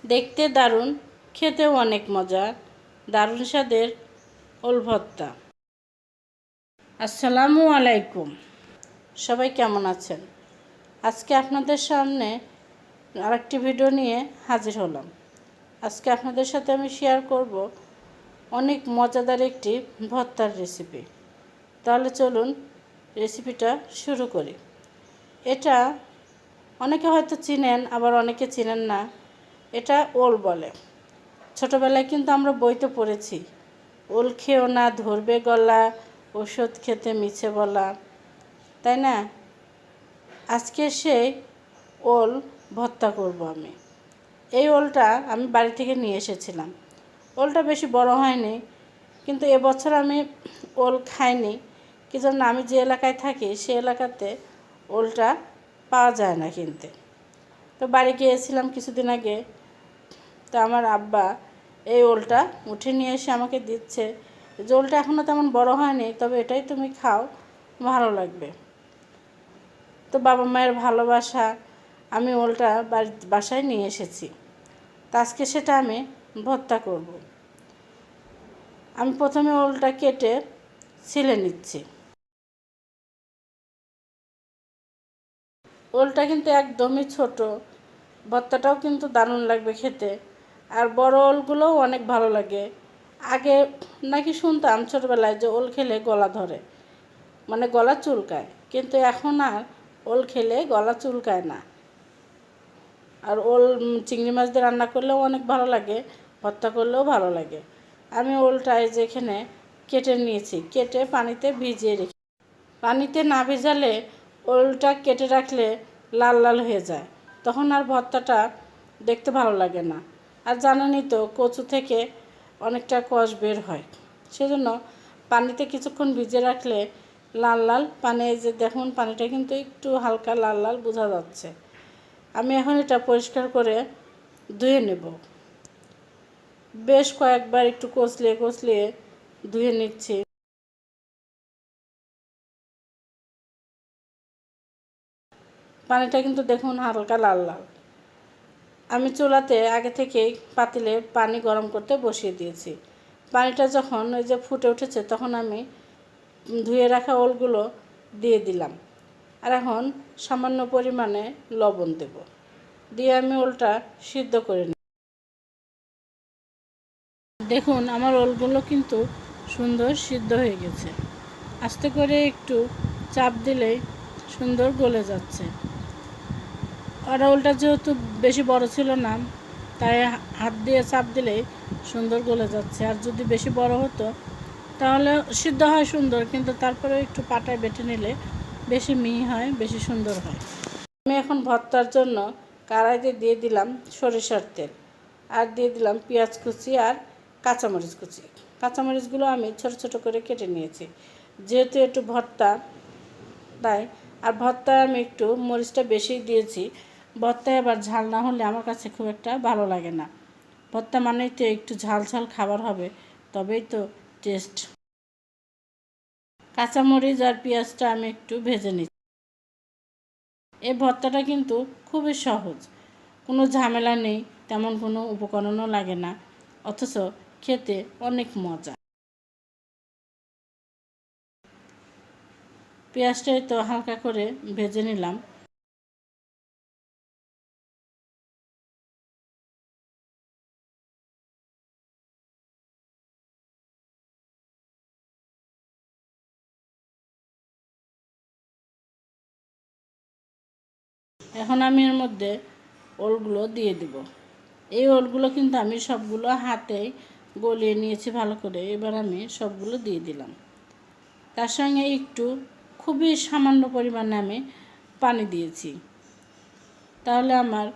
দেখতে দারুণ, খেতেও অনেক মজা, দারুণ স্বাদের ওল ভর্তা। আসসালামু আলাইকুম, সবাই কেমন আছেন? আজকে আপনাদের সামনে আরেকটি ভিডিও নিয়ে হাজির হলাম। আজকে আপনাদের সাথে আমি শেয়ার করব অনেক মজাদার একটি ভর্তার রেসিপি। তাহলে চলুন রেসিপিটা শুরু করি। এটা অনেকে হয়তো চিনেন, আবার অনেকে চিনেন না। এটা ওল বলে। ছোটোবেলায় কিন্তু আমরা বইতে পড়েছি, ওল খেও না ধরবে গলা, ওষুধ খেতে মিছে বলা, তাই না? আজকে সেই ওল ভর্তা করব আমি। এই ওলটা আমি বাড়ি থেকে নিয়ে এসেছিলাম। ওলটা বেশি বড় হয়নি, কিন্তু এবছর আমি ওল খাইনি। কি জন্য? আমি যে এলাকায় থাকি সে এলাকাতে ওলটা পাওয়া যায় না কিনতে। তো বাড়ি গিয়েছিলাম কিছুদিন আগে, তো আমার আব্বা এই ওলটা উঠে নিয়ে এসে আমাকে দিচ্ছে যে ওলটা এখনও তেমন বড় হয়নি, তবে এটাই তুমি খাও, ভালো লাগবে। তো বাবা মায়ের ভালোবাসা, আমি ওলটা বাসায় নিয়ে এসেছি। তো আজকে সেটা আমি ভর্তা করব। আমি প্রথমে ওলটা কেটে ছিলে নিচ্ছি। ওলটা কিন্তু একদমই ছোট, ভর্তাটাও কিন্তু দারুণ লাগবে খেতে। আর বড় ওলগুলোও অনেক ভালো লাগে। আগে নাকি শুনতাম ছোটোবেলায় যে ওল খেলে গলা ধরে, মানে গলা চুলকায়, কিন্তু এখন আর ওল খেলে গলা চুলকায় না। আর ওল চিংড়ি মাছ দিয়ে রান্না করলেও অনেক ভালো লাগে, ভর্তা করলেও ভালো লাগে। আমি ওলটা যেখানে কেটে নিয়েছি, কেটে পানিতে ভিজিয়ে রেখে, পানিতে না ভেজালে ওলটা কেটে রাখলে লাল লাল হয়ে যায়, তখন আর ভর্তাটা দেখতে ভালো লাগে না। আর জানেনই তো কচু থেকে অনেকটা কষ বের হয়, সেজন্য পানিতে কিছুক্ষণ ভিজে রাখলে লাল লাল পানি, যে দেখুন পানিটা কিন্তু একটু হালকা লাল লাল বোঝা যাচ্ছে। আমি এখন এটা পরিষ্কার করে ধুয়ে নেব। বেশ কয়েকবার একটু কচলিয়ে ধুয়ে নিচ্ছি। পানিটা কিন্তু দেখুন হালকা লাল লাল। আমি চুলাতে আগে থেকেই পাতিলে পানি গরম করতে বসিয়ে দিয়েছি। পানিটা যখন ওই যে ফুটে উঠেছে, তখন আমি ধুয়ে রাখা ওলগুলো দিয়ে দিলাম। আর এখন সামান্য পরিমাণে লবণ দেব, দিয়ে আমি ওলটা সিদ্ধ করে নিই। দেখুন আমার ওলগুলো কিন্তু সুন্দর সিদ্ধ হয়ে গেছে। আস্তে করে একটু চাপ দিলেই সুন্দর গলে যাচ্ছে। আর ওলটা যেহেতু বেশি বড় ছিল না, তাই হাত দিয়ে চাপ দিলেই সুন্দর গলে যাচ্ছে। আর যদি বেশি বড় হতো তাহলে সিদ্ধ হয় সুন্দর, কিন্তু তারপরে একটু পাটায় বেটে নিলে বেশি মিহি হয়, বেশি সুন্দর হয়। আমি এখন ভর্তার জন্য কড়াইতে দিয়ে দিলাম সরিষার তেল, আর দিয়ে দিলাম পেঁয়াজ কুচি আর কাঁচামরিচ কুচি। কাঁচামরিচগুলো আমি ছোট ছোট করে কেটে নিয়েছি, যেহেতু একটু ভর্তা তাই। আর ভর্তায় আমি একটু মরিচটা বেশি দিয়েছি। ভর্তায় আবার ঝাল না হলে আমার কাছে খুব একটা ভালো লাগে না। ভর্তা মানেই তো একটু ঝাল ঝাল খাবার হবে, তবেই তো টেস্ট। কাঁচামরিচ আর পেঁয়াজটা আমি একটু ভেজে নিচ্ছি। এই ভর্তাটা কিন্তু খুবই সহজ, কোনো ঝামেলা নেই, তেমন কোনো উপকরণও লাগে না, অথচ খেতে অনেক মজা। পেঁয়াজটাই তো হালকা করে ভেজে নিলাম। এখন আমি এর মধ্যে ওলগুলো দিয়ে দেব। এই ওলগুলো কিন্তু আমি সবগুলো হাতেই গলিয়ে নিয়েছি ভালো করে। এবার আমি সবগুলো দিয়ে দিলাম। তার সঙ্গে একটু খুবই সামান্য পরিমাণে আমি পানি দিয়েছি, তাহলে আমার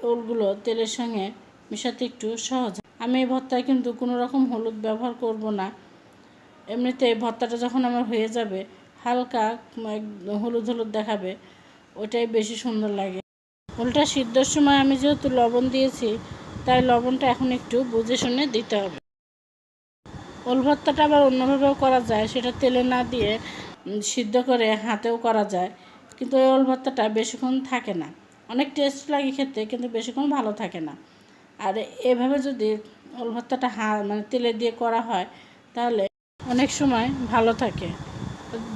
ওলগুলো তেলের সঙ্গে মেশাতে একটু সহজ। আমি এই ভর্তায় কিন্তু কোনো রকম হলুদ ব্যবহার করব না। এমনিতে ভর্তাটা যখন আমার হয়ে যাবে হালকা হলুদ হলুদ দেখাবে, ওটাই বেশি সুন্দর লাগে। ওলটা সিদ্ধর সময় আমি যেহেতু লবণ দিয়েছি, তাই লবণটা এখন একটু বুঝে শুনে দিতে হবে। ওল ভর্তাটা আবার অন্যভাবেও করা যায়, সেটা তেলে না দিয়ে সিদ্ধ করে হাতেও করা যায়, কিন্তু ওই ওল ভর্তাটা বেশিক্ষণ থাকে না। অনেক টেস্ট লাগে খেতে, কিন্তু বেশিক্ষণ ভালো থাকে না। আর এভাবে যদি ওল ভর্তাটা মানে তেলে দিয়ে করা হয় তাহলে অনেক সময় ভালো থাকে,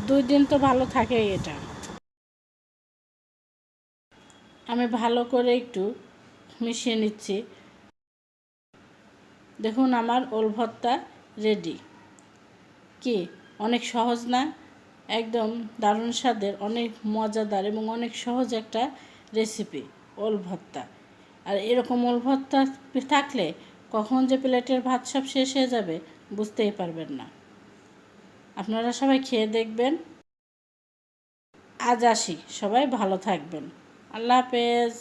2 দিন তো ভালো থাকেই। এটা আমি ভালো করে একটু মিশিয়ে নিচ্ছি। দেখুন আমার ওল ভর্তা রেডি। কি অনেক সহজ না? একদম দারুণ স্বাদের, অনেক মজাদার এবং অনেক সহজ একটা রেসিপি ওল ভর্তা। আর এরকম ওল ভর্তা থাকলে কখন যে প্লেটের ভাত সব শেষ হয়ে যাবে বুঝতেই পারবেন না। আপনারা সবাই খেয়ে দেখবেন। আজ আসি, সবাই ভালো থাকবেন। আল্লাহ হাফেজ।